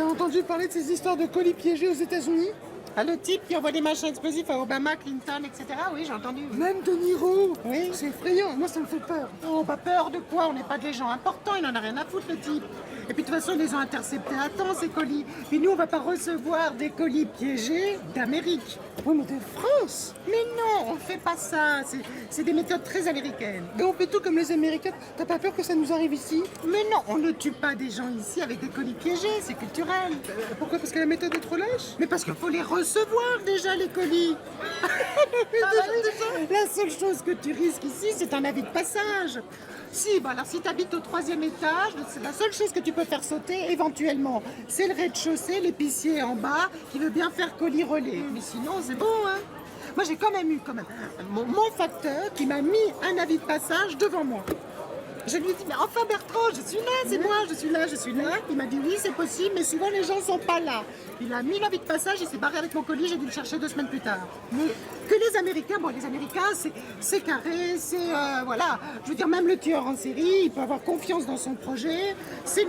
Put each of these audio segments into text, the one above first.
T'as entendu parler de ces histoires de colis piégés aux États-Unis? Ah, le type qui envoie des machins explosifs à Obama, Clinton, etc. Oui, j'ai entendu. Même De Niro. Oui. C'est effrayant, moi ça me fait peur. Oh, pas peur de quoi? On n'est pas des gens importants, il en a rien à foutre, le type. Et puis de toute façon, ils les ont interceptés à temps, ces colis. Puis nous, on va pas recevoir des colis piégés d'Amérique. Oui, mais de France. Mais non, on fait pas ça. C'est des méthodes très américaines. Et on fait tout comme les Américains. T'as pas peur que ça nous arrive ici? Mais non, on ne tue pas des gens ici avec des colis piégés, c'est culturel. Pourquoi? Parce que la méthode est trop lâche? Mais parce qu'il faut les recevoir déjà, les colis. La seule chose que tu risques ici, c'est un avis de passage. Si, bah alors si tu habites au 3e étage, c'est la seule chose que tu peux faire sauter éventuellement. C'est le rez-de-chaussée, l'épicier en bas, qui veut bien faire colis-relais. Mais sinon, c'est bon, hein. Moi, j'ai quand même eu mon facteur qui m'a mis un avis de passage devant moi. Je lui ai dit, mais enfin Bertrand, je suis là, c'est moi, je suis là, je suis là. Il m'a dit, oui, c'est possible, mais souvent les gens sont pas là. Il a mis l'avis de passage, il s'est barré avec mon colis, j'ai dû le chercher 2 semaines plus tard. Mais que les Américains, bon, les Américains, c'est carré, voilà. Je veux dire, même le tueur en série, il peut avoir confiance dans son projet, c'est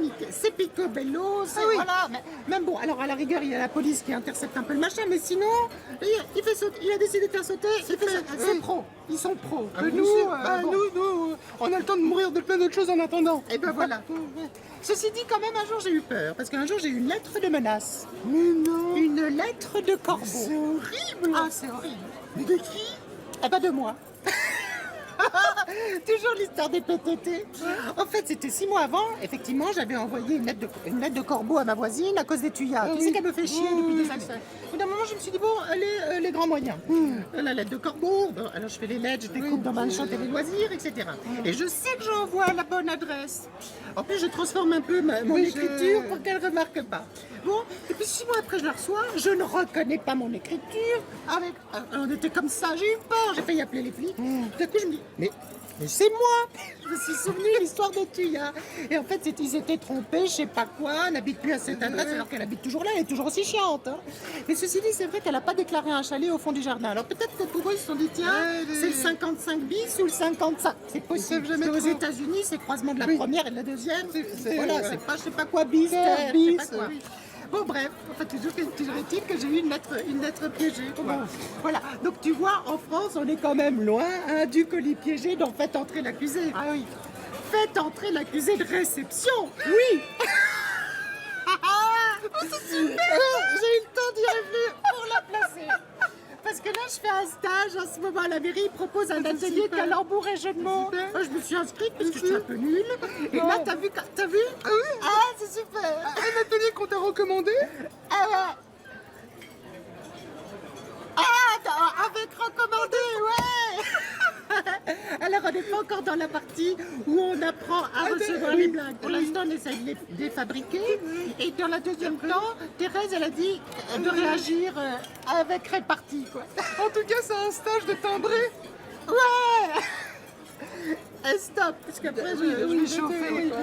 picobello, c'est voilà. Mais, même bon, alors à la rigueur, il y a la police qui intercepte un peu le machin, mais sinon, il fait sauter, il a décidé de faire sauter, c'est pro. Ils sont pros. Nous, on a le temps de mourir de plein d'autres choses en attendant. Et ben voilà. Ceci dit, quand même, un jour j'ai eu peur, parce qu'un jour j'ai eu une lettre de menace. Mais non. Une lettre de corbeau. C'est horrible. Ah, c'est horrible. Mais de qui? Eh ben de moi. Toujours l'histoire des PTT. En fait, c'était 6 mois avant. Effectivement, j'avais envoyé une lettre de corbeau à ma voisine à cause des tuyas. Tu sais qu'elle me fait chier depuis des années. Au bout d'un moment, je me suis dit, bon, allez, les grands moyens. La lettre de corbeau, bon, alors je fais les lettres, je découpe dans ma chambre et les loisirs, etc. Et je sais que j'envoie à la bonne adresse. En plus, je transforme un peu mon écriture pour qu'elle ne remarque pas. Bon, et puis 6 mois après, je la reçois, je ne reconnais pas mon écriture. On était comme ça, j'ai eu peur, j'ai failli appeler les flics. Tout à coup, je me dis, mais c'est moi. Je me suis souvenu de l'histoire de Tuya. Et en fait, ils étaient trompés, je sais pas quoi, elle n'habite plus à cette adresse alors qu'elle habite toujours là, elle est toujours aussi chiante. Hein. Mais ceci dit, c'est vrai qu'elle n'a pas déclaré un chalet au fond du jardin. Alors peut-être que pour eux, ils se sont dit, tiens, c'est le 55 bis ou le 55. C'est possible. Parce qu'aux États-Unis, c'est croisement de la première et de la deuxième. Voilà, c'est pas je sais pas quoi, bis, je sais pas quoi. Bon bref, enfin toujours est-il que j'ai eu une lettre piégée. Bon, voilà, donc tu vois, en France, on est quand même loin du colis piégé, donc faites entrer l'accusé. Ah oui. Faites entrer l'accusé de réception. Oui. C'est super. J'ai eu le temps d'y réfléchir pour la placer. Parce que là, je fais un stage en ce moment à la mairie, ils proposent un atelier calembour et jeu de mots. Moi, je me suis inscrite parce que je suis un peu nulle. Et là, t'as vu? Ah oui. Ah, c'est super. Un atelier qu'on t'a recommandé? Ah ouais. Ah, avec recommandé, ouais. Alors, on n'est pas encore dans la partie où on apprend à recevoir les blagues. Pour l'instant, on essaie de les fabriquer. Et dans la deuxième temps, Thérèse, elle a dit de réagir avec répartie, quoi. En tout cas, c'est un stage de timbré. Ouais. Et stop, parce qu'après, je vais chauffer. Oui.